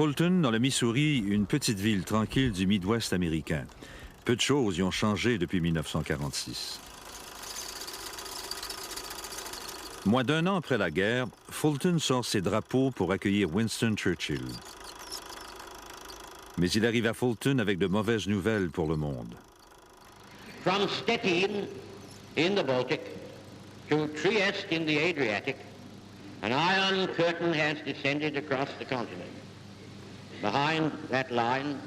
Fulton, dans le Missouri, une petite ville tranquille du Midwest américain. Peu de choses y ont changé depuis 1946. Moins d'un an après la guerre, Fulton sort ses drapeaux pour accueillir Winston Churchill. Mais il arrive à Fulton avec de mauvaises nouvelles pour le monde. From Stettin in the Baltic to Trieste in the Adriatic, an iron curtain has descended across the continent. Behind that line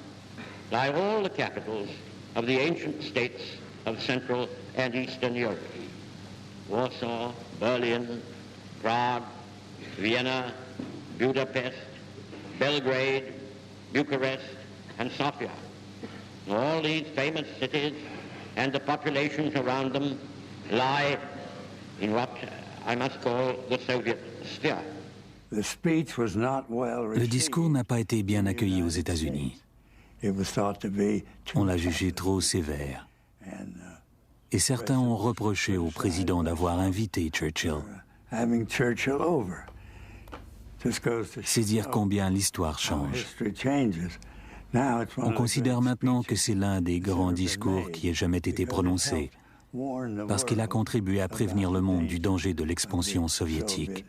lie all the capitals of the ancient states of Central and Eastern Europe. Warsaw, Berlin, Prague, Vienna, Budapest, Belgrade, Bucharest, and Sofia. All these famous cities and the populations around them lie in what I must call the Soviet sphere. Le discours n'a pas été bien accueilli aux États-Unis. On l'a jugé trop sévère. Et certains ont reproché au président d'avoir invité Churchill. C'est dire combien l'histoire change. On considère maintenant que c'est l'un des grands discours qui ait jamais été prononcé, parce qu'il a contribué à prévenir le monde du danger de l'expansion soviétique.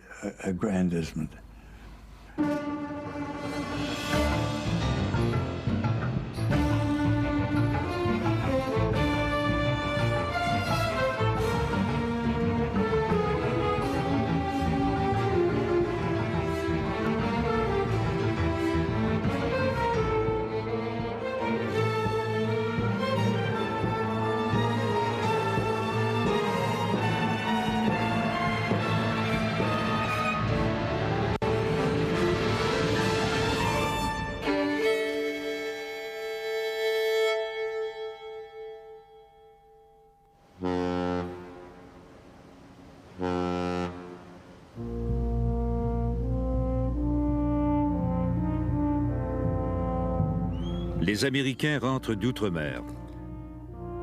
Les Américains rentrent d'outre-mer.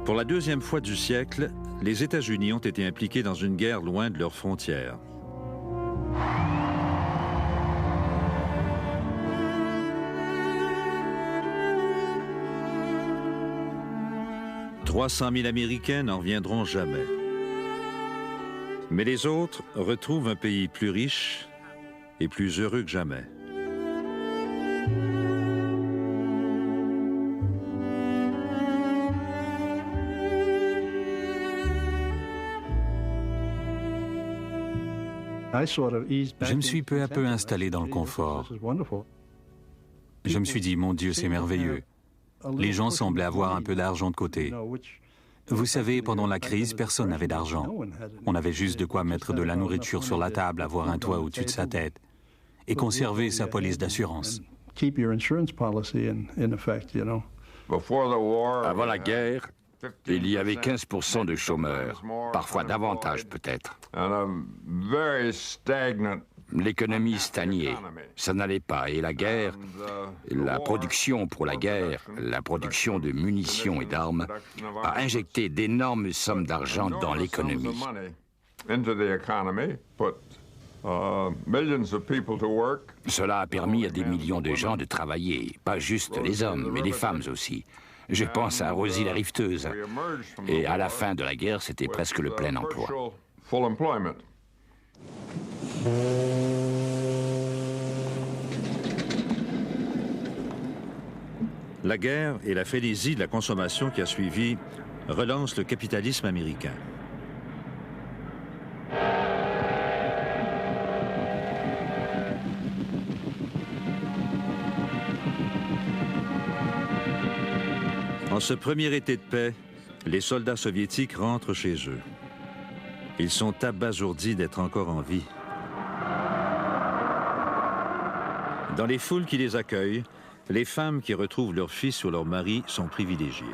Pour la deuxième fois du siècle, les États-Unis ont été impliqués dans une guerre loin de leurs frontières. « 300 000 Américains n'en reviendront jamais. Mais les autres retrouvent un pays plus riche et plus heureux que jamais. » Je me suis peu à peu installé dans le confort. Je me suis dit, mon Dieu, c'est merveilleux. Les gens semblaient avoir un peu d'argent de côté. Vous savez, pendant la crise, personne n'avait d'argent. On avait juste de quoi mettre de la nourriture sur la table, avoir un toit au-dessus de sa tête et conserver sa police d'assurance. Avant la guerre, il y avait 15% de chômeurs, parfois davantage peut-être. L'économie stagnait, ça n'allait pas. Et la guerre, la production pour la guerre, la production de munitions et d'armes, a injecté d'énormes sommes d'argent dans l'économie. Cela a permis à des millions de gens de travailler, pas juste les hommes, mais les femmes aussi. Je pense à Rosie la rifteuse. Et à la fin de la guerre, c'était presque le plein emploi. La guerre et la frénésie de la consommation qui a suivi relancent le capitalisme américain. En ce premier été de paix, les soldats soviétiques rentrent chez eux. Ils sont abasourdis d'être encore en vie. Dans les foules qui les accueillent, les femmes qui retrouvent leur fils ou leur mari sont privilégiées.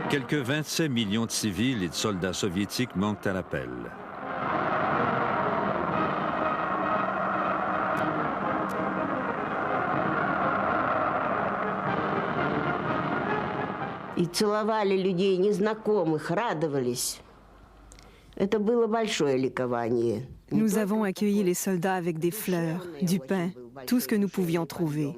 Quelques 27 millions de civils et de soldats soviétiques manquent à l'appel. И целовали людей незнакомых, радовались. Nous avons accueilli les soldats avec des fleurs, du pain, tout ce que nous pouvions trouver.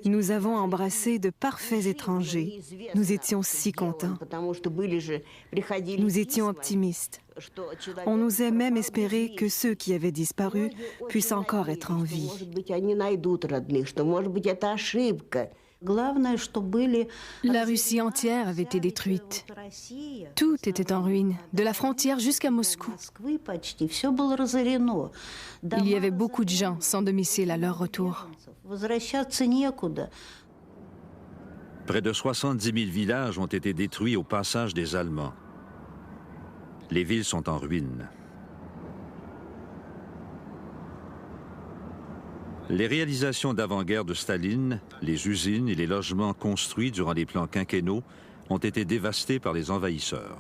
Nous avons embrassé de parfaits étrangers. Nous étions si contents. Nous étions optimistes. On osait même espérer que ceux qui avaient disparu puissent encore être en vie. La Russie entière avait été détruite. Tout était en ruine, de la frontière jusqu'à Moscou. Il y avait beaucoup de gens sans domicile à leur retour. Près de 70 000 villages ont été détruits au passage des Allemands. Les villes sont en ruine. Les réalisations d'avant-guerre de Staline, les usines et les logements construits durant les plans quinquennaux ont été dévastés par les envahisseurs.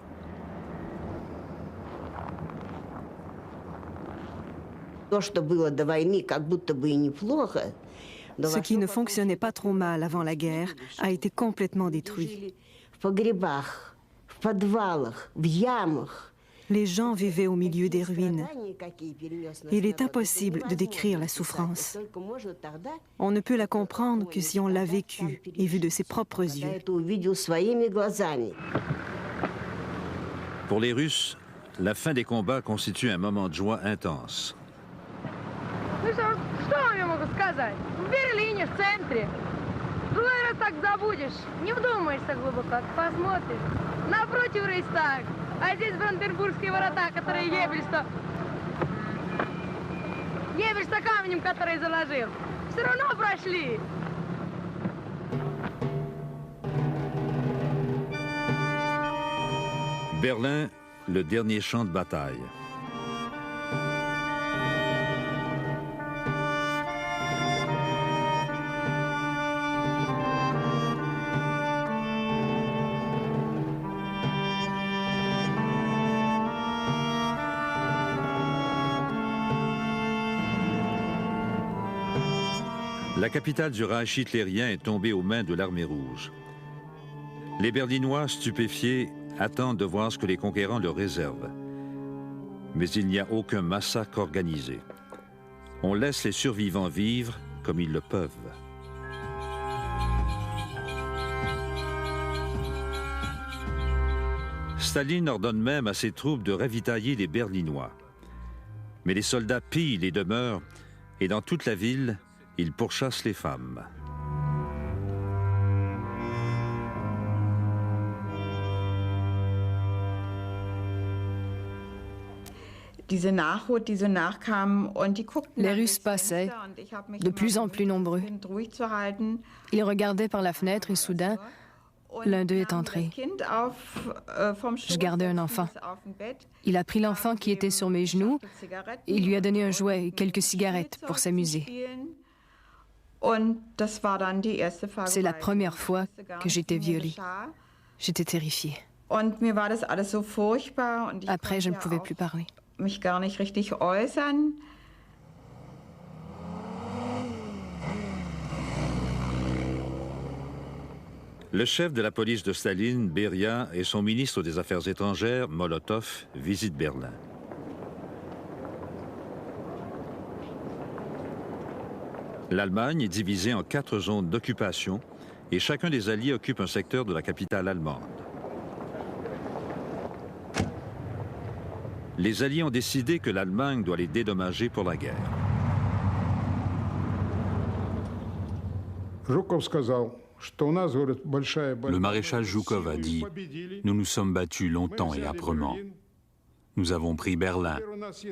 Ce qui ne fonctionnait pas trop mal avant la guerre a été complètement détruit. Les gens vivaient au milieu des ruines. Il est impossible de décrire la souffrance. On ne peut la comprendre que si on l'a vécue et vue de ses propres yeux. Pour les Russes, la fin des combats constitue un moment de joie intense. Ну что вам я могу сказать? В Берлине, в центре. Другой раз так забудешь. Не вдумаешься глубоко, посмотришь. Напротив Рейхстаг. А здесь Бранденбургские ворота, которые Ебель-то камнем, который заложил. Все равно прошли. Berlin, le dernier champ de bataille. La capitale du Reich hitlérien est tombée aux mains de l'armée rouge. Les Berlinois, stupéfiés, attendent de voir ce que les conquérants leur réservent. Mais il n'y a aucun massacre organisé. On laisse les survivants vivre comme ils le peuvent. Staline ordonne même à ses troupes de ravitailler les Berlinois. Mais les soldats pillent les demeures et dans toute la ville, ils pourchassent les femmes. Les Russes passaient, de plus en plus nombreux. Ils regardaient par la fenêtre et soudain, l'un d'eux est entré. Je gardais un enfant. Il a pris l'enfant qui était sur mes genoux et il lui a donné un jouet et quelques cigarettes pour s'amuser. C'est la première fois que j'étais violée. J'étais terrifiée. Après, je ne pouvais plus parler. Le chef de la police de Staline, Beria, et son ministre des Affaires étrangères, Molotov, visitent Berlin. L'Allemagne est divisée en 4 zones d'occupation et chacun des alliés occupe un secteur de la capitale allemande. Les alliés ont décidé que l'Allemagne doit les dédommager pour la guerre. Le maréchal Zhukov a dit « Nous nous sommes battus longtemps et âprement. Nous avons pris Berlin.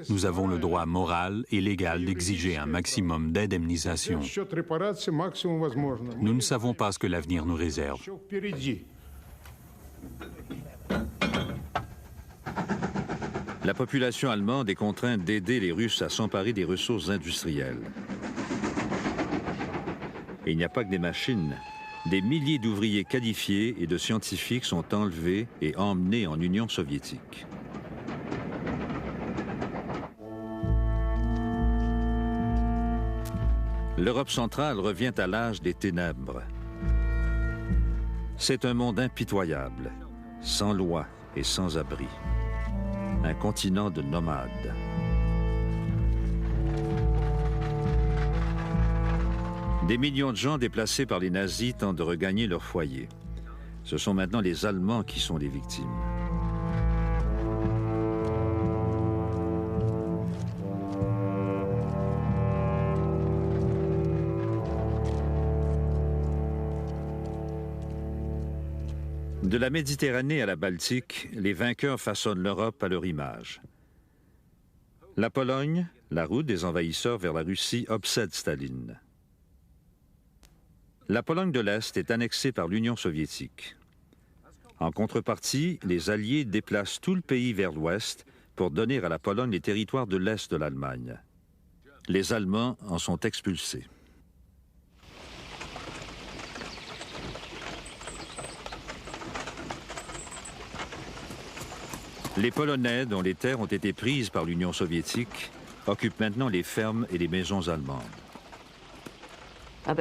Nous avons le droit moral et légal d'exiger un maximum d'indemnisation. Nous ne savons pas ce que l'avenir nous réserve. » La population allemande est contrainte d'aider les Russes à s'emparer des ressources industrielles. Et il n'y a pas que des machines. Des milliers d'ouvriers qualifiés et de scientifiques sont enlevés et emmenés en Union soviétique. L'Europe centrale revient à l'âge des ténèbres. C'est un monde impitoyable, sans loi et sans abri. Un continent de nomades. Des millions de gens déplacés par les nazis tentent de regagner leur foyer. Ce sont maintenant les Allemands qui sont les victimes. De la Méditerranée à la Baltique, les vainqueurs façonnent l'Europe à leur image. La Pologne, la route des envahisseurs vers la Russie, obsède Staline. La Pologne de l'Est est annexée par l'Union soviétique. En contrepartie, les Alliés déplacent tout le pays vers l'Ouest pour donner à la Pologne les territoires de l'Est de l'Allemagne. Les Allemands en sont expulsés. Les Polonais, dont les terres ont été prises par l'Union soviétique, occupent maintenant les fermes et les maisons allemandes. À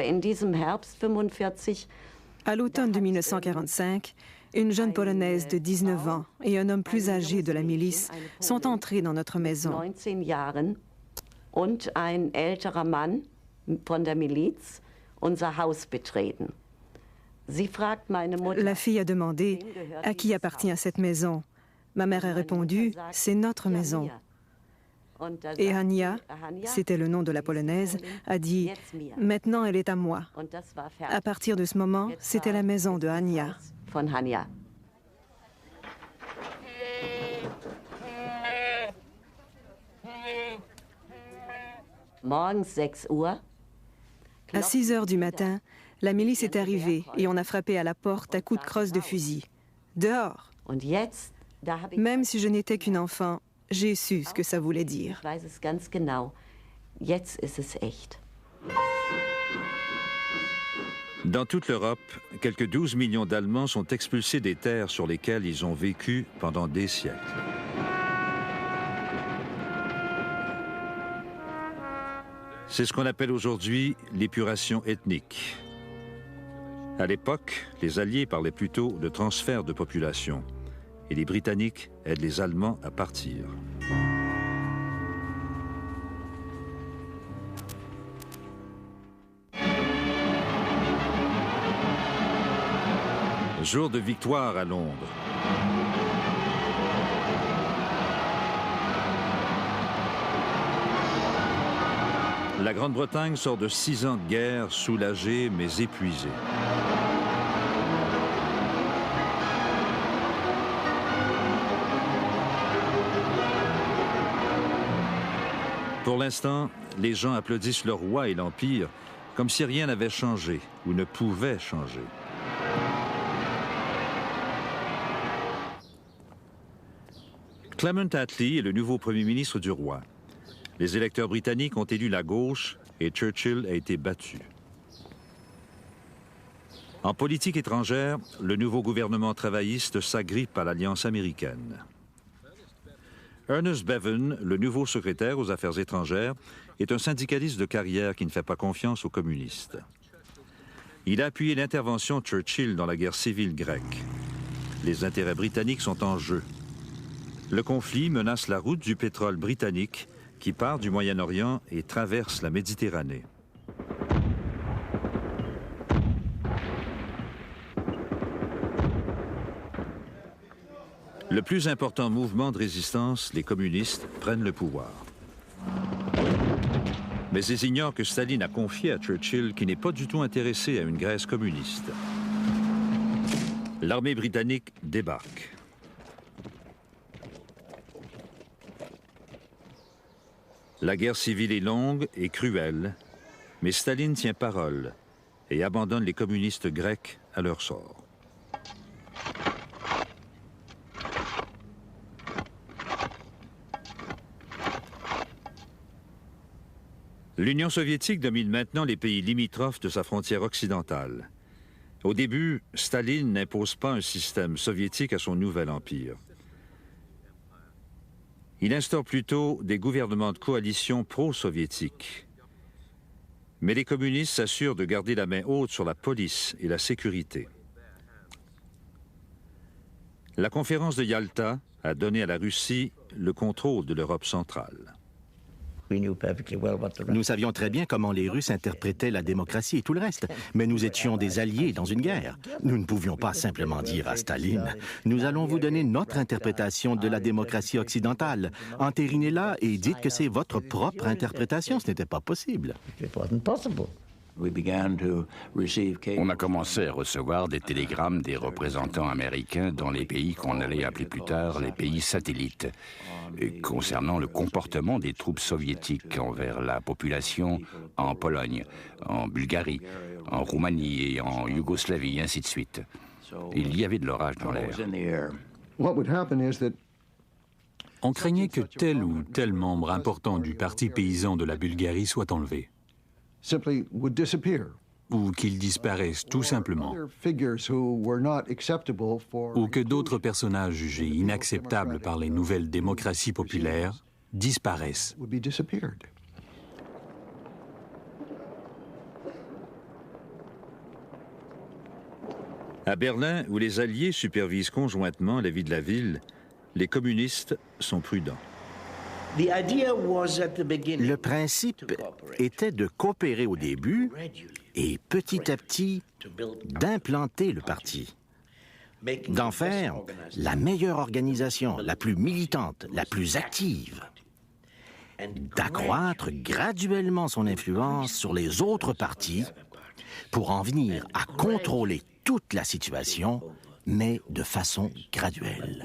l'automne de 1945, une jeune Polonaise de 19 ans et un homme plus âgé de la milice sont entrés dans notre maison. La fille a demandé « À qui appartient cette maison ?» Ma mère a répondu « C'est notre maison ». Et Hania, c'était le nom de la Polonaise, a dit « Maintenant, elle est à moi ». À partir de ce moment, c'était la maison de Hania. À 6 heures du matin, la milice est arrivée et on a frappé à la porte à coups de crosse de fusil. Dehors! Même si je n'étais qu'une enfant, j'ai su ce que ça voulait dire. Dans toute l'Europe, quelques 12 millions d'Allemands sont expulsés des terres sur lesquelles ils ont vécu pendant des siècles. C'est ce qu'on appelle aujourd'hui l'épuration ethnique. À l'époque, les Alliés parlaient plutôt de transfert de population. Et les Britanniques aident les Allemands à partir. Jour de victoire à Londres. La Grande-Bretagne sort de 6 ans de guerre, soulagée mais épuisée. Pour l'instant, les gens applaudissent le roi et l'Empire comme si rien n'avait changé ou ne pouvait changer. Clement Attlee est le nouveau premier ministre du roi. Les électeurs britanniques ont élu la gauche et Churchill a été battu. En politique étrangère, le nouveau gouvernement travailliste s'agrippe à l'alliance américaine. Ernest Bevin, le nouveau secrétaire aux Affaires étrangères, est un syndicaliste de carrière qui ne fait pas confiance aux communistes. Il a appuyé l'intervention de Churchill dans la guerre civile grecque. Les intérêts britanniques sont en jeu. Le conflit menace la route du pétrole britannique qui part du Moyen-Orient et traverse la Méditerranée. Le plus important mouvement de résistance, les communistes, prennent le pouvoir. Mais ils ignorent que Staline a confié à Churchill qu'il n'est pas du tout intéressé à une Grèce communiste. L'armée britannique débarque. La guerre civile est longue et cruelle, mais Staline tient parole et abandonne les communistes grecs à leur sort. L'Union soviétique domine maintenant les pays limitrophes de sa frontière occidentale. Au début, Staline n'impose pas un système soviétique à son nouvel empire. Il instaure plutôt des gouvernements de coalition pro-soviétiques. Mais les communistes s'assurent de garder la main haute sur la police et la sécurité. La conférence de Yalta a donné à la Russie le contrôle de l'Europe centrale. Nous savions très bien comment les Russes interprétaient la démocratie et tout le reste, mais nous étions des alliés dans une guerre. Nous ne pouvions pas simplement dire à Staline « Nous allons vous donner notre interprétation de la démocratie occidentale. Entérinez-la et dites que c'est votre propre interprétation. » Ce n'était pas possible. On a commencé à recevoir des télégrammes des représentants américains dans les pays qu'on allait appeler plus tard les pays satellites, concernant le comportement des troupes soviétiques envers la population en Pologne, en Bulgarie, en Roumanie et en Yougoslavie, et ainsi de suite. Il y avait de l'orage dans l'air. On craignait que tel ou tel membre important du parti paysan de la Bulgarie soit enlevé. Ou qu'il disparaisse tout simplement. Ou que d'autres personnages jugés inacceptables par les nouvelles démocraties populaires disparaissent. À Berlin, où les Alliés supervisent conjointement la vie de la ville, les communistes sont prudents. Le principe était de coopérer au début et petit à petit d'implanter le parti, d'en faire la meilleure organisation, la plus militante, la plus active, d'accroître graduellement son influence sur les autres partis pour en venir à contrôler toute la situation, mais de façon graduelle.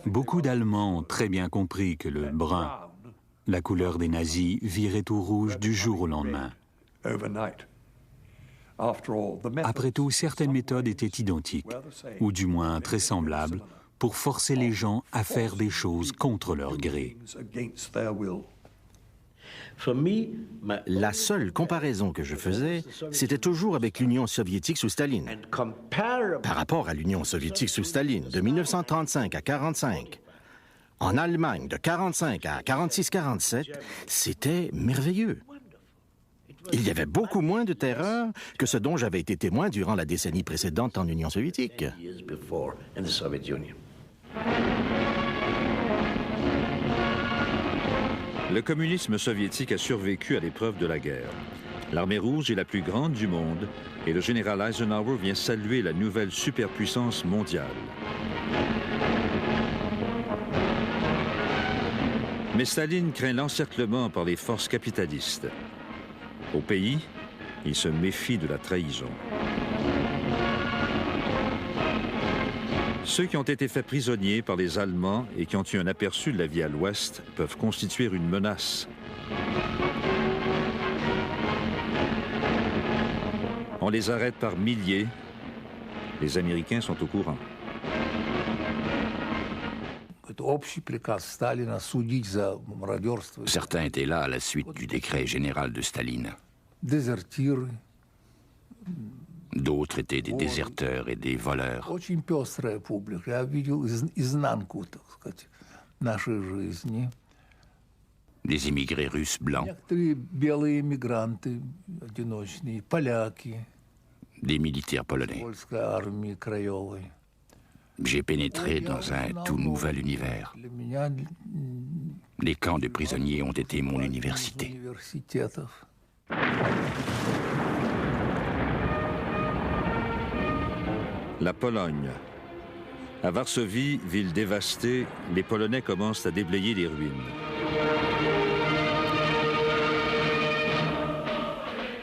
Beaucoup d'Allemands ont très bien compris que le brun, la couleur des nazis, virait au rouge du jour au lendemain. Après tout, certaines méthodes étaient identiques, ou du moins très semblables, pour forcer les gens à faire des choses contre leur gré. La seule comparaison que je faisais, c'était toujours avec l'Union soviétique sous Staline. Par rapport à l'Union soviétique sous Staline, de 1935 à 1945, en Allemagne, de 1945 à 1946-1947, c'était merveilleux. Il y avait beaucoup moins de terreur que ce dont j'avais été témoin durant la décennie précédente en Union soviétique. Le communisme soviétique a survécu à l'épreuve de la guerre. L'armée rouge est la plus grande du monde et le général Eisenhower vient saluer la nouvelle superpuissance mondiale. Mais Staline craint l'encerclement par les forces capitalistes. Au pays, il se méfie de la trahison. Ceux qui ont été faits prisonniers par les Allemands et qui ont eu un aperçu de la vie à l'Ouest peuvent constituer une menace. On les arrête par milliers. Les Américains sont au courant. Certains étaient là à la suite du décret général de Staline. D'autres étaient des déserteurs et des voleurs. Des immigrés russes blancs. Des militaires polonais. J'ai pénétré dans un tout nouvel univers. Les camps de prisonniers ont été mon université. La Pologne. À Varsovie, ville dévastée, les Polonais commencent à déblayer les ruines.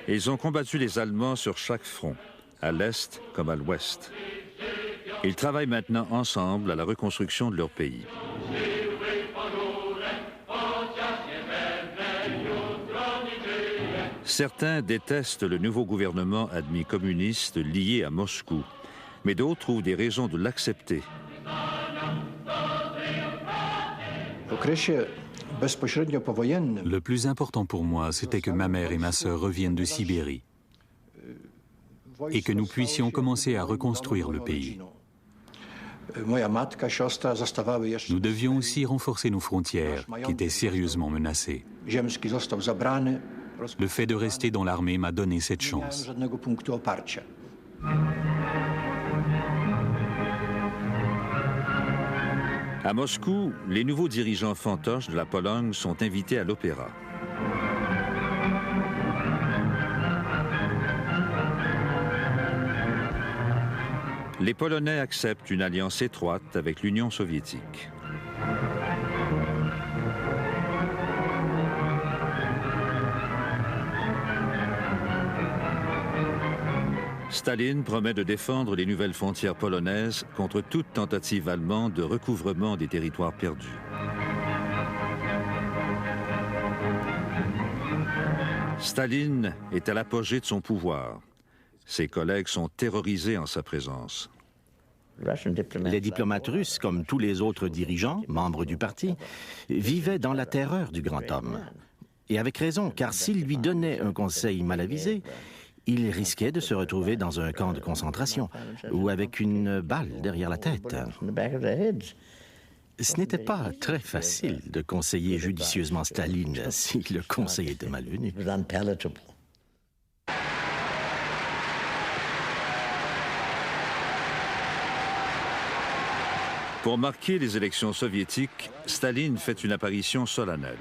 Ils ont combattu les Allemands sur chaque front, à l'Est comme à l'Ouest. Ils travaillent maintenant ensemble à la reconstruction de leur pays. Certains détestent le nouveau gouvernement admis communiste lié à Moscou, mais d'autres trouvent des raisons de l'accepter. Le plus important pour moi, c'était que ma mère et ma sœur reviennent de Sibérie et que nous puissions commencer à reconstruire le pays. Nous devions aussi renforcer nos frontières, qui étaient sérieusement menacées. Le fait de rester dans l'armée m'a donné cette chance. À Moscou, les nouveaux dirigeants fantoches de la Pologne sont invités à l'opéra. Les Polonais acceptent une alliance étroite avec l'Union soviétique. Staline promet de défendre les nouvelles frontières polonaises contre toute tentative allemande de recouvrement des territoires perdus. Staline est à l'apogée de son pouvoir. Ses collègues sont terrorisés en sa présence. Les diplomates russes, comme tous les autres dirigeants, membres du parti, vivaient dans la terreur du grand homme. Et avec raison, car s'il lui donnait un conseil mal avisé, il risquait de se retrouver dans un camp de concentration ou avec une balle derrière la tête. Ce n'était pas très facile de conseiller judicieusement Staline si le conseil était malvenu. Pour marquer les élections soviétiques, Staline fait une apparition solennelle.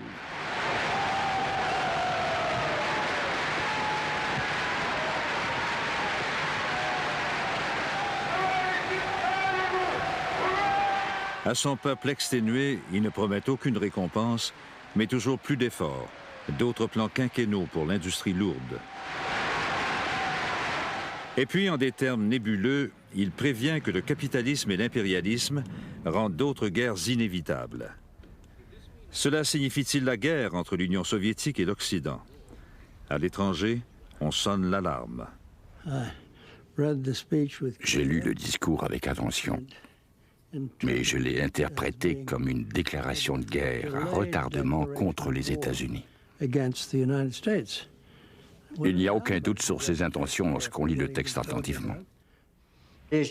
À son peuple exténué, il ne promet aucune récompense, mais toujours plus d'efforts, d'autres plans quinquennaux pour l'industrie lourde. Et puis, en des termes nébuleux, il prévient que le capitalisme et l'impérialisme rendent d'autres guerres inévitables. Cela signifie-t-il la guerre entre l'Union soviétique et l'Occident? À l'étranger, on sonne l'alarme. J'ai lu le discours avec attention, mais je l'ai interprété comme une déclaration de guerre à retardement contre les États-Unis. Il n'y a aucun doute sur ses intentions lorsqu'on lit le texte attentivement. Le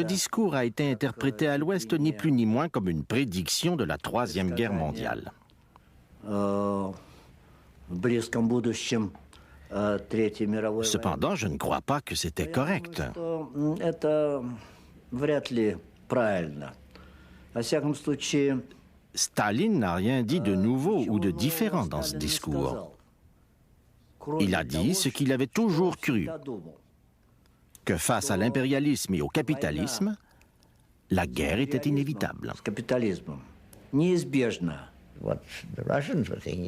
discours a été interprété à l'Ouest ni plus ni moins comme une prédiction de la Troisième Guerre mondiale. Cependant, je ne crois pas que c'était correct. Staline n'a rien dit de nouveau ou de différent dans ce discours. Il a dit ce qu'il avait toujours cru, que face à l'impérialisme et au capitalisme, la guerre était inévitable.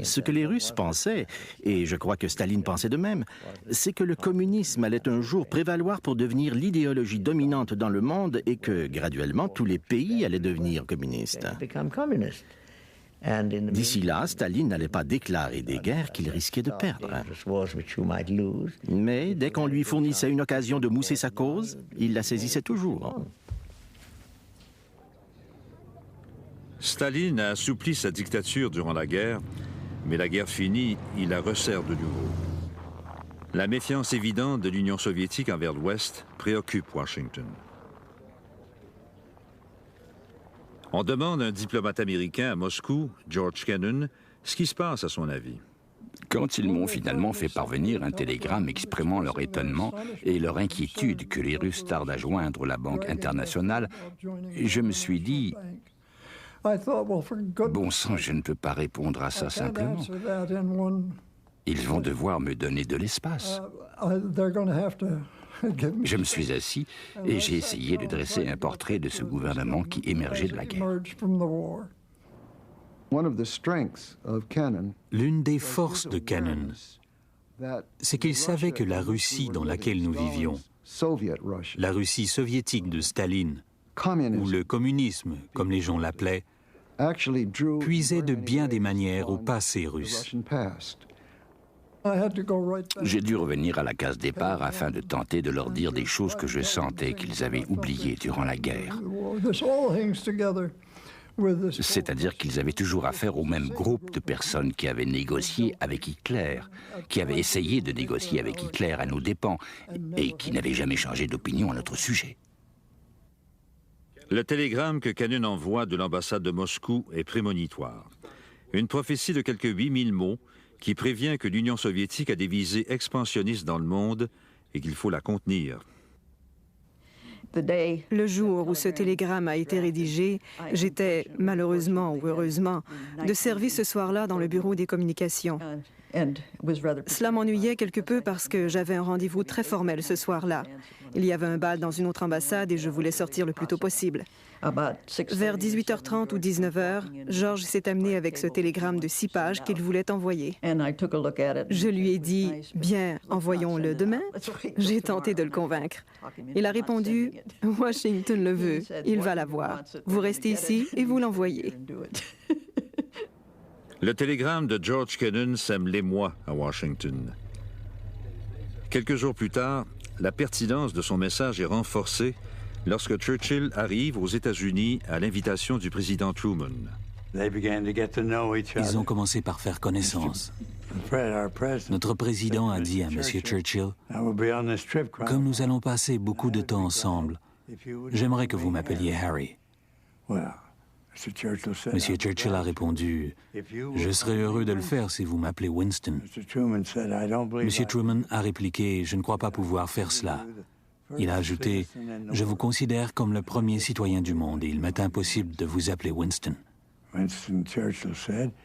Ce que les Russes pensaient, et je crois que Staline pensait de même, c'est que le communisme allait un jour prévaloir pour devenir l'idéologie dominante dans le monde et que, graduellement, tous les pays allaient devenir communistes. D'ici là, Staline n'allait pas déclarer des guerres qu'il risquait de perdre. Mais dès qu'on lui fournissait une occasion de mousser sa cause, il la saisissait toujours. Staline a assoupli sa dictature durant la guerre, mais la guerre finie, il la resserre de nouveau. La méfiance évidente de l'Union soviétique envers l'Ouest préoccupe Washington. On demande à un diplomate américain à Moscou, George Kennan, ce qui se passe à son avis. Quand ils m'ont finalement fait parvenir un télégramme exprimant leur étonnement et leur inquiétude que les Russes tardent à joindre la Banque internationale, je me suis dit... Bon sang, je ne peux pas répondre à ça simplement. Ils vont devoir me donner de l'espace. Je me suis assis et j'ai essayé de dresser un portrait de ce gouvernement qui émergeait de la guerre. L'une des forces de Kennan, c'est qu'il savait que la Russie dans laquelle nous vivions, la Russie soviétique de Staline, ou le communisme, comme les gens l'appelaient, puisait de bien des manières au passé russe. J'ai dû revenir à la case départ afin de tenter de leur dire des choses que je sentais qu'ils avaient oubliées durant la guerre. C'est-à-dire qu'ils avaient toujours affaire au même groupe de personnes qui avaient négocié avec Hitler, qui avaient essayé de négocier avec Hitler à nos dépens et qui n'avaient jamais changé d'opinion à notre sujet. Le télégramme que Kennan envoie de l'ambassade de Moscou est prémonitoire. Une prophétie de quelques 8000 mots qui prévient que l'Union soviétique a des visées expansionnistes dans le monde et qu'il faut la contenir. Le jour où ce télégramme a été rédigé, j'étais, malheureusement ou heureusement, de service ce soir-là dans le bureau des communications. Cela m'ennuyait quelque peu parce que j'avais un rendez-vous très formel ce soir-là. Il y avait un bal dans une autre ambassade et je voulais sortir le plus tôt possible. Vers 18h30 ou 19h, George s'est amené avec ce télégramme de 6 pages qu'il voulait envoyer. Je lui ai dit « Bien, envoyons-le demain ». J'ai tenté de le convaincre. Il a répondu « Washington le veut, il va l'avoir. Vous restez ici et vous l'envoyez ». Le télégramme de George Kennan sème l'émoi à Washington. Quelques jours plus tard, la pertinence de son message est renforcée lorsque Churchill arrive aux États-Unis à l'invitation du président Truman. Ils ont commencé par faire connaissance. Notre président a dit à M. Churchill, « Comme nous allons passer beaucoup de temps ensemble, j'aimerais que vous m'appeliez Harry. » M. Churchill a répondu, « Je serais heureux de le faire si vous m'appelez Winston. » M. Truman a répliqué, « Je ne crois pas pouvoir faire cela. » Il a ajouté, « Je vous considère comme le premier citoyen du monde et il m'est impossible de vous appeler Winston. »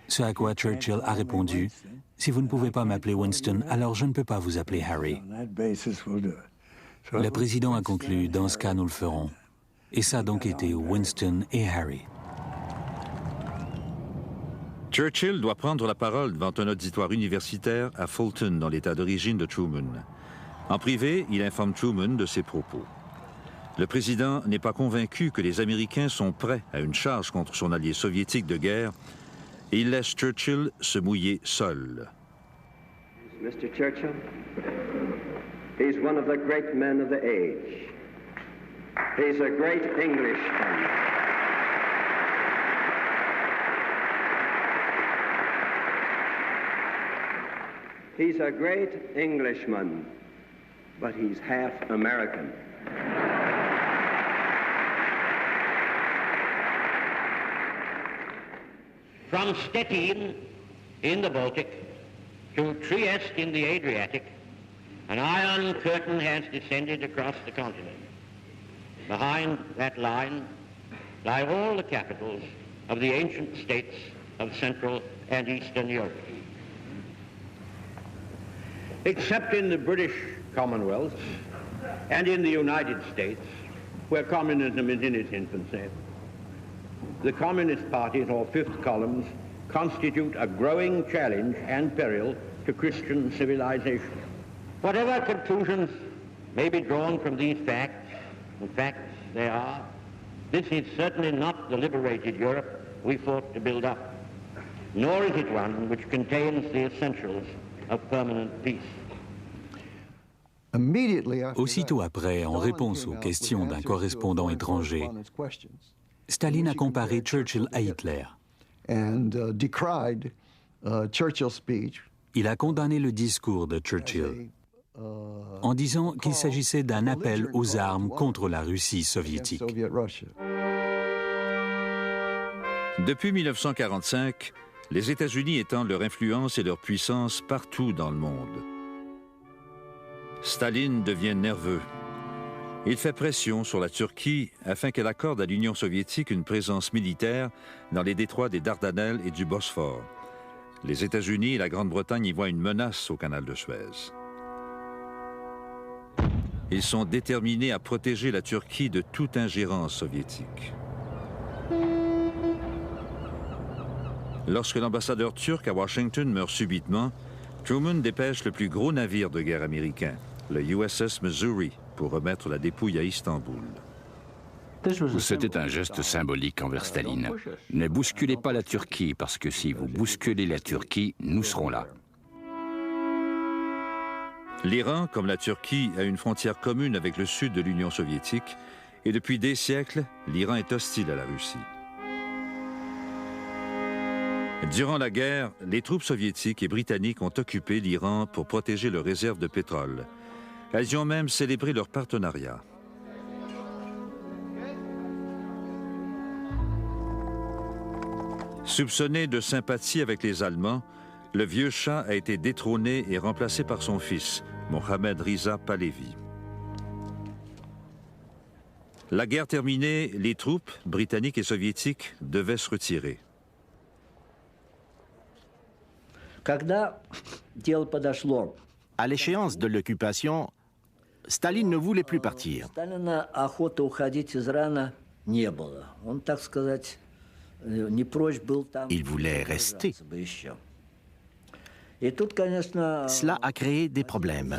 Ce à quoi Churchill a répondu, « Si vous ne pouvez pas m'appeler Winston, alors je ne peux pas vous appeler Harry. » Le président a conclu, « Dans ce cas, nous le ferons. » Et ça a donc été Winston et Harry. Churchill doit prendre la parole devant un auditoire universitaire à Fulton, dans l'État d'origine de Truman. En privé, il informe Truman de ses propos. Le président n'est pas convaincu que les Américains sont prêts à une charge contre son allié soviétique de guerre et il laisse Churchill se mouiller seul. Mr. Churchill, he's one of the great men of the age. He's a great Englishman. He's a great Englishman, but he's half American. From Stettin in the Baltic to Trieste in the Adriatic, an iron curtain has descended across the continent. Behind that line lie all the capitals of the ancient states of Central and Eastern Europe. Except in the British Commonwealth and in the United States, where communism is in its infancy, the Communist parties, or fifth columns, constitute a growing challenge and peril to Christian civilization. Whatever conclusions may be drawn from these facts, and facts they are, this is certainly not the liberated Europe we fought to build up, nor is it one which contains the essentials of permanent peace. Aussitôt après, en réponse aux questions d'un correspondant étranger, Staline a comparé Churchill à Hitler. Il a condamné le discours de Churchill en disant qu'il s'agissait d'un appel aux armes contre la Russie soviétique. Depuis 1945, les États-Unis étendent leur influence et leur puissance partout dans le monde. Staline devient nerveux. Il fait pression sur la Turquie afin qu'elle accorde à l'Union soviétique une présence militaire dans les détroits des Dardanelles et du Bosphore. Les États-Unis et la Grande-Bretagne y voient une menace au canal de Suez. Ils sont déterminés à protéger la Turquie de toute ingérence soviétique. Lorsque l'ambassadeur turc à Washington meurt subitement, Truman dépêche le plus gros navire de guerre américain, le USS Missouri, pour remettre la dépouille à Istanbul. C'était un geste symbolique envers Staline. Ne bousculez pas la Turquie, parce que si vous bousculez la Turquie, nous serons là. L'Iran, comme la Turquie, a une frontière commune avec le sud de l'Union soviétique, et depuis des siècles, l'Iran est hostile à la Russie. Durant la guerre, les troupes soviétiques et britanniques ont occupé l'Iran pour protéger leurs réserves de pétrole. Elles y ont même célébré leur partenariat. Soupçonné de sympathie avec les Allemands, le vieux Shah a été détrôné et remplacé par son fils, Mohammad Riza Pahlavi. La guerre terminée, les troupes, britanniques et soviétiques, devaient se retirer. À l'échéance de l'occupation, Staline ne voulait plus partir. Il voulait rester. Cela a créé des problèmes.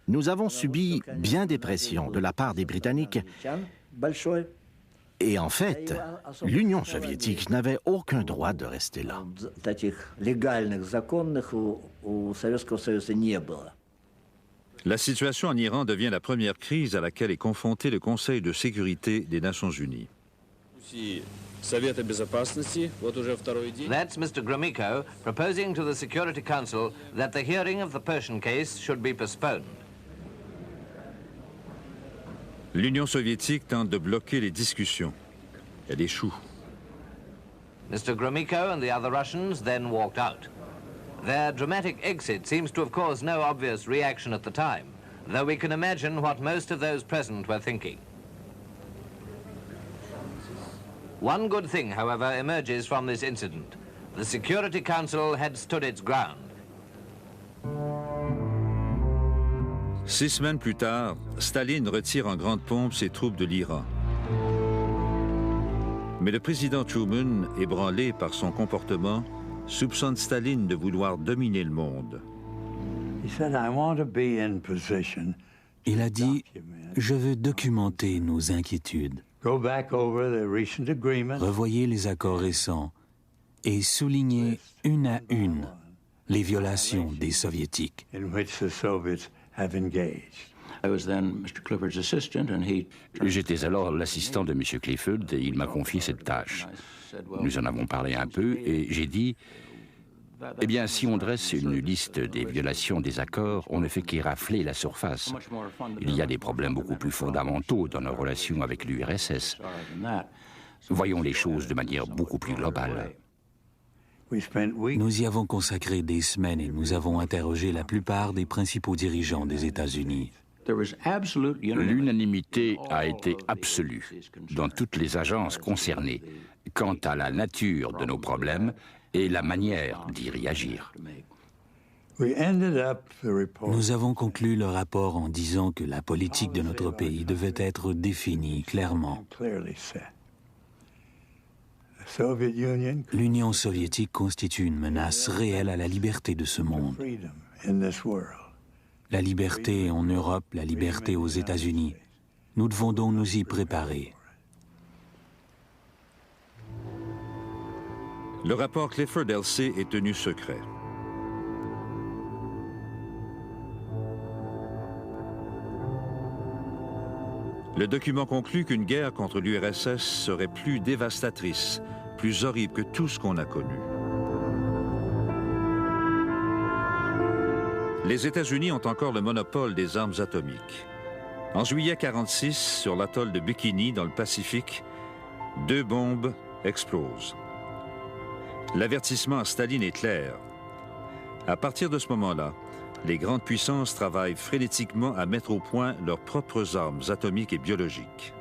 Nous avons subi bien des pressions de la part des Britanniques. Et en fait, l'Union soviétique n'avait aucun droit de rester là. La situation en Iran devient la première crise à laquelle est confronté le Conseil de sécurité des Nations unies. That's Mr. Gromyko proposing to the Security Council that the hearing of the Persian case should be postponed. L'Union soviétique tente de bloquer les discussions. Elle échoue. Mr. Gromyko and the other Russians then walked out. Their dramatic exit seems to have caused no obvious reaction at the time, though we can imagine what most of those present were thinking. One good thing, however, emerges from this incident. The Security Council had stood its ground. 6 semaines plus tard, Staline retire en grande pompe ses troupes de l'Iran. Mais le président Truman, ébranlé par son comportement, soupçonne Staline de vouloir dominer le monde. Il a dit « Je veux documenter nos inquiétudes. Revoyez les accords récents et soulignez une à une les violations des Soviétiques. » J'étais alors l'assistant de M. Clifford et il m'a confié cette tâche. Nous en avons parlé un peu et j'ai dit « Eh bien, si on dresse une liste des violations des accords, on ne fait qu'érafler la surface. Il y a des problèmes beaucoup plus fondamentaux dans nos relations avec l'URSS. Voyons les choses de manière beaucoup plus globale. » Nous y avons consacré des semaines et nous avons interrogé la plupart des principaux dirigeants des États-Unis. L'unanimité a été absolue dans toutes les agences concernées quant à la nature de nos problèmes et la manière d'y réagir. Nous avons conclu le rapport en disant que la politique de notre pays devait être définie clairement. L'Union soviétique constitue une menace réelle à la liberté de ce monde. La liberté en Europe, la liberté aux États-Unis. Nous devons donc nous y préparer. Le rapport Clifford-LC est tenu secret. Le document conclut qu'une guerre contre l'URSS serait plus dévastatrice, plus horrible que tout ce qu'on a connu. Les États-Unis ont encore le monopole des armes atomiques. En juillet 1946, sur l'atoll de Bikini, dans le Pacifique, 2 bombes explosent. L'avertissement à Staline est clair. À partir de ce moment-là, les grandes puissances travaillent frénétiquement à mettre au point leurs propres armes atomiques et biologiques.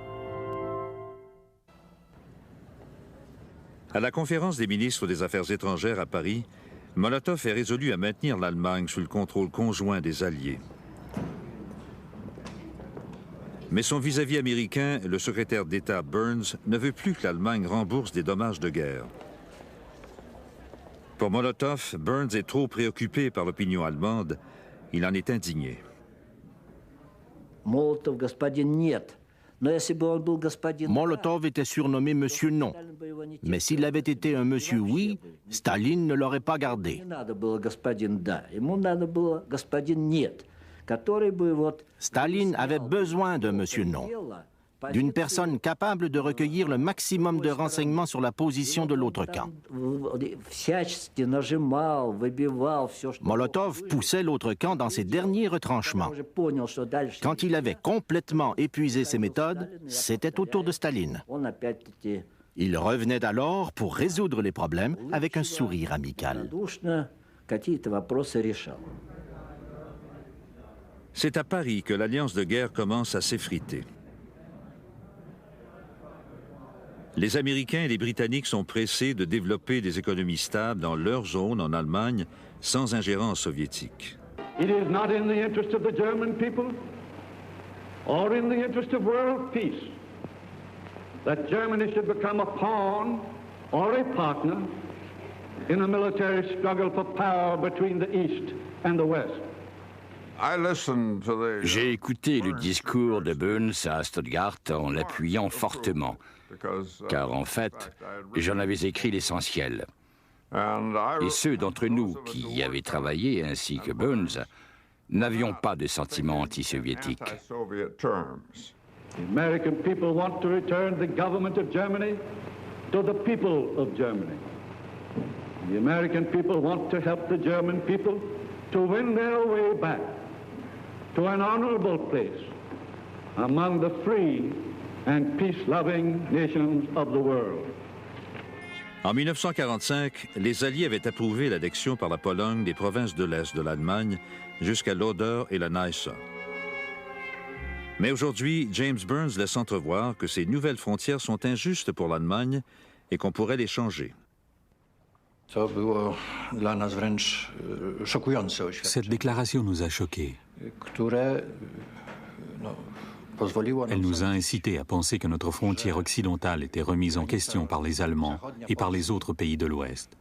À la conférence des ministres des Affaires étrangères à Paris, Molotov est résolu à maintenir l'Allemagne sous le contrôle conjoint des Alliés. Mais son vis-à-vis américain, le secrétaire d'État Burns, ne veut plus que l'Allemagne rembourse des dommages de guerre. Pour Molotov, Burns est trop préoccupé par l'opinion allemande. Il en est indigné. Molotov était surnommé Monsieur Non. Mais s'il avait été un Monsieur Oui, Staline ne l'aurait pas gardé. Staline avait besoin d'un Monsieur Non, d'une personne capable de recueillir le maximum de renseignements sur la position de l'autre camp. Molotov poussait l'autre camp dans ses derniers retranchements. Quand il avait complètement épuisé ses méthodes, c'était au tour de Staline. Il revenait alors pour résoudre les problèmes avec un sourire amical. C'est à Paris que l'alliance de guerre commence à s'effriter. Les Américains et les Britanniques sont pressés de développer des économies stables dans leur zone en Allemagne sans ingérence soviétique. It is not in the interest of the German people or in the interest of world peace that Germany should become a pawn or a partner in a military struggle for power between the East and the West. J'ai écouté le discours de Burns à Stuttgart en l'appuyant fortement, car en fait, j'en avais écrit l'essentiel. Et ceux d'entre nous qui y avaient travaillé, ainsi que Burns, n'avions pas de sentiments anti-soviétiques. The American people want to return the government of Germany to the people of Germany. The American people want to help the German people to win their way back to an honorable place among the free and peace-loving nations of the world. En 1945, les Alliés avaient approuvé l'annexion par la Pologne des provinces de l'Est de l'Allemagne jusqu'à l'Oder et la Neisse. Mais aujourd'hui, James Burns laisse entrevoir que ces nouvelles frontières sont injustes pour l'Allemagne et qu'on pourrait les changer. Cette déclaration nous a choqués. Elle nous a incités à penser que notre frontière occidentale était remise en question par les Allemands et par les autres pays de l'Ouest.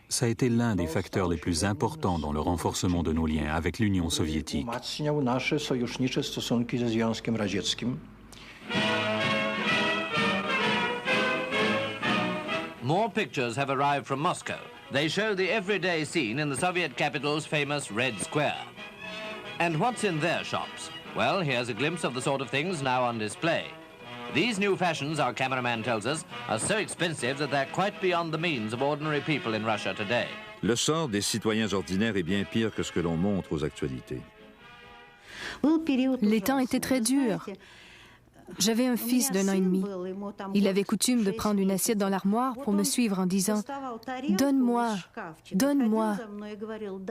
Ça a été l'un des facteurs les plus importants dans le renforcement de nos liens avec l'Union soviétique. More pictures have arrived from Moscow. They show the everyday scene in the Soviet capital's famous Red Square. And what's in their shops? Well, here's a glimpse of the sort of things now on display. These new fashions, our cameraman tells us, are so expensive that they're quite beyond the means of ordinary people in Russia today. Le sort des citoyens ordinaires est bien pire que ce que l'on montre aux actualités. Les temps étaient très durs. J'avais un fils d'1 an et demi. Il avait coutume de prendre une assiette dans l'armoire pour me suivre en disant « Donne-moi, donne-moi ».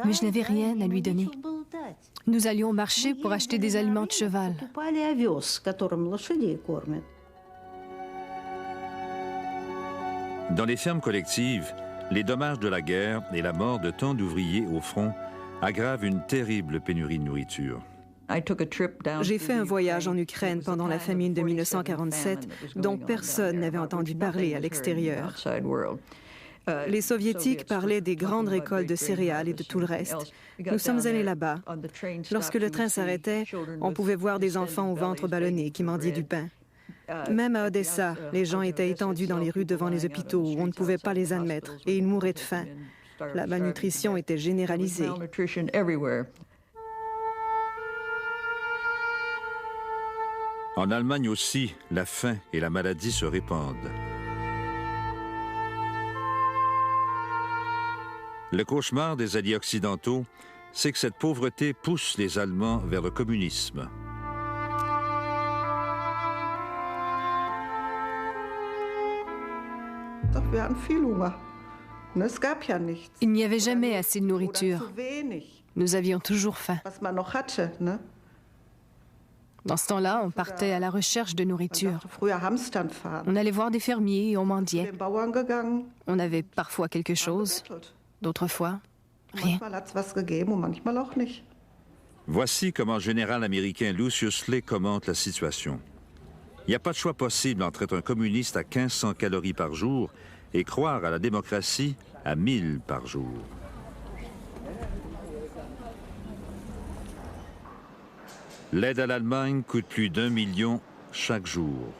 Mais je n'avais rien à lui donner. Nous allions au marché pour acheter des aliments de cheval. Dans les fermes collectives, les dommages de la guerre et la mort de tant d'ouvriers au front aggravent une terrible pénurie de nourriture. J'ai fait un voyage en Ukraine pendant la famine de 1947 dont personne n'avait entendu parler à l'extérieur. Les Soviétiques parlaient des grandes récoltes de céréales et de tout le reste. Nous sommes allés là-bas. Lorsque le train s'arrêtait, on pouvait voir des enfants au ventre ballonné qui mendiaient du pain. Même à Odessa, les gens étaient étendus dans les rues devant les hôpitaux où on ne pouvait pas les admettre et ils mouraient de faim. La malnutrition était généralisée. En Allemagne aussi, la faim et la maladie se répandent. Le cauchemar des alliés occidentaux, c'est que cette pauvreté pousse les Allemands vers le communisme. Il n'y avait jamais assez de nourriture. Nous avions toujours faim. Dans ce temps-là, on partait à la recherche de nourriture. On allait voir des fermiers et on mendiait. On avait parfois quelque chose, d'autres fois, rien. Voici comment le général américain Lucius Lee commente la situation. Il n'y a pas de choix possible entre être un communiste à 1500 calories par jour et croire à la démocratie à 1000 par jour. L'aide à l'Allemagne coûte plus d'1 million chaque jour.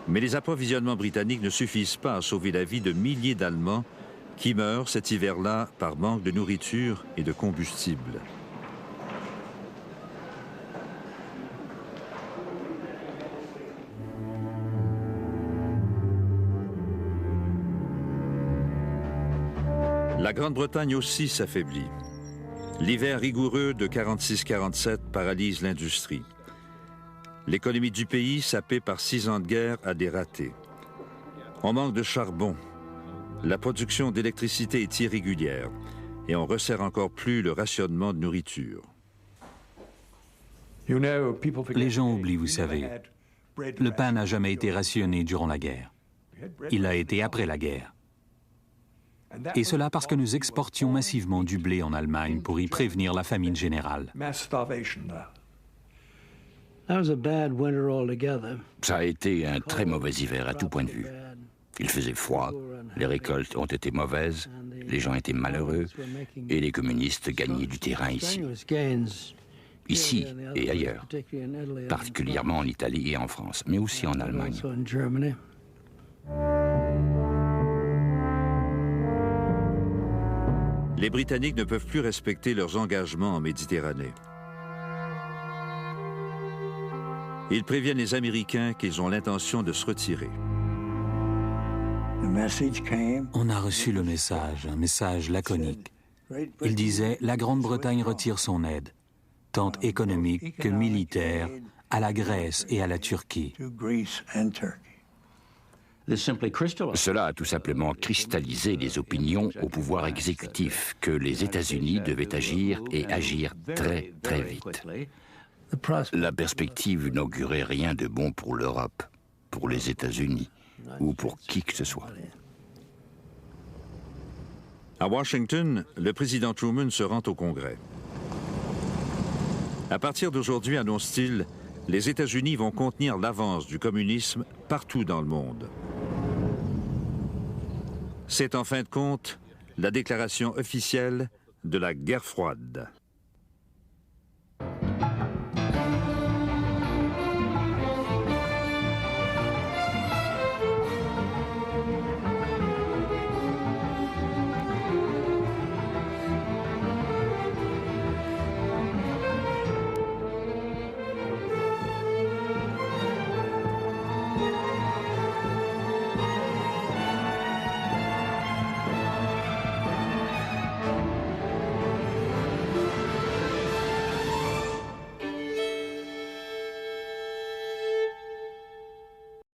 Mais les approvisionnements britanniques ne suffisent pas à sauver la vie de milliers d'Allemands qui meurent cet hiver-là par manque de nourriture et de combustible. La Grande-Bretagne aussi s'affaiblit. L'hiver rigoureux de 46-47 paralyse l'industrie. L'économie du pays, sapée par 6 ans de guerre, a des ratés. On manque de charbon. La production d'électricité est irrégulière et on resserre encore plus le rationnement de nourriture. Les gens oublient, vous savez. Le pain n'a jamais été rationné durant la guerre. Il a été après la guerre. Et cela parce que nous exportions massivement du blé en Allemagne pour y prévenir la famine générale. Ça a été un très mauvais hiver à tout point de vue. Il faisait froid, les récoltes ont été mauvaises, les gens étaient malheureux et les communistes gagnaient du terrain ici. Ici et ailleurs, particulièrement en Italie et en France, mais aussi en Allemagne. Les Britanniques ne peuvent plus respecter leurs engagements en Méditerranée. Ils préviennent les Américains qu'ils ont l'intention de se retirer. On a reçu le message, un message laconique. Il disait « La Grande-Bretagne retire son aide, tant économique que militaire, à la Grèce et à la Turquie. » Cela a tout simplement cristallisé les opinions au pouvoir exécutif que les États-Unis devaient agir et agir très, très vite. La perspective n'augurait rien de bon pour l'Europe, pour les États-Unis ou pour qui que ce soit. À Washington, le président Truman se rend au Congrès. À partir d'aujourd'hui, annonce-t-il, les États-Unis vont contenir l'avance du communisme partout dans le monde. C'est en fin de compte la déclaration officielle de la guerre froide.